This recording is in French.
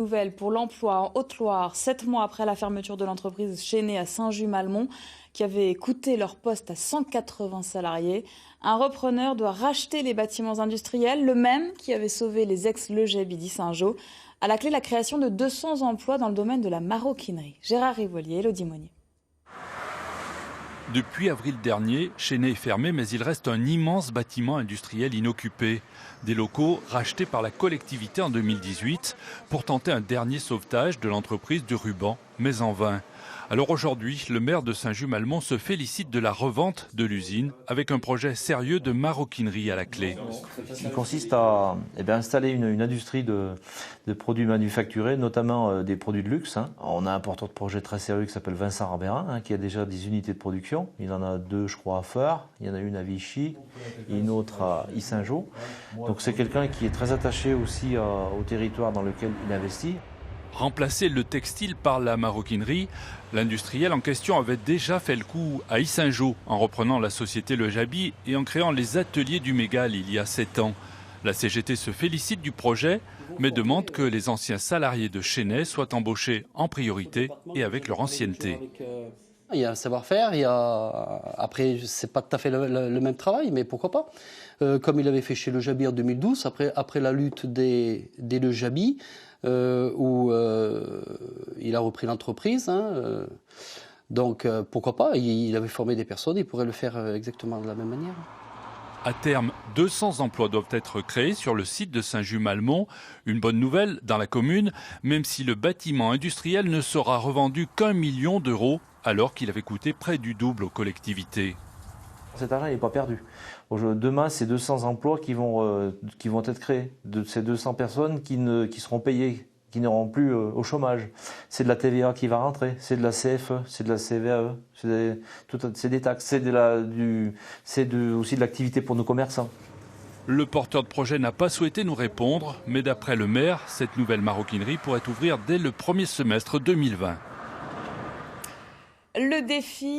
Nouvelle pour l'emploi en Haute-Loire, 7 mois après la fermeture de l'entreprise Chénet à Saint-Just-Malmont, qui avait coûté leur poste à 180 salariés. Un repreneur doit racheter les bâtiments industriels, le même qui avait sauvé les ex-Le Jabidi Saint-Jean. À la clé, la création de 200 emplois dans le domaine de la maroquinerie. Gérard Rivolier, Elodie Monnier. Depuis avril dernier, Chénet est fermé, mais il reste un immense bâtiment industriel inoccupé. Des locaux rachetés par la collectivité en 2018 pour tenter un dernier sauvetage de l'entreprise du ruban, mais en vain. Alors aujourd'hui, le maire de Saint-Just-Malmont se félicite de la revente de l'usine avec un projet sérieux de maroquinerie à la clé. Il consiste à installer une industrie de produits manufacturés, notamment des produits de luxe. On a un porteur de projet très sérieux qui s'appelle Vincent Rabérin, qui a déjà des unités de production. Il en a 2, je crois, à Feur. Il y en a une à Vichy et une autre à Yssingeaux. Donc c'est quelqu'un qui est très attaché aussi au territoire dans lequel il investit. Remplacer le textile par la maroquinerie, l'industriel en question avait déjà fait le coup à Yssingeaux en reprenant la société Le Jabidi et en créant les ateliers du Mégal il y a 7 ans. La CGT se félicite du projet, mais demande que les anciens salariés de Chénet soient embauchés en priorité et avec leur ancienneté. Il y a un savoir-faire, après c'est pas tout à fait le même travail, mais pourquoi pas. Comme il avait fait chez Le Jabidi en 2012, après la lutte des Le Jabidi, où il a repris l'entreprise. Donc pourquoi pas, il avait formé des personnes, il pourrait le faire exactement de la même manière. À terme, 200 emplois doivent être créés sur le site de Saint-Just-Malmont. Une bonne nouvelle dans la commune, même si le bâtiment industriel ne sera revendu qu'1 million d'euros, alors qu'il avait coûté près du double aux collectivités. Cet argent n'est pas perdu. Demain, c'est 200 emplois qui vont être créés. De ces 200 personnes qui seront payées, qui n'auront plus au chômage. C'est de la TVA qui va rentrer, c'est de la CFE, c'est de la CVAE, c'est des taxes, c'est aussi de l'activité pour nos commerçants. Le porteur de projet n'a pas souhaité nous répondre, mais d'après le maire, cette nouvelle maroquinerie pourrait ouvrir dès le premier semestre 2020. Le défi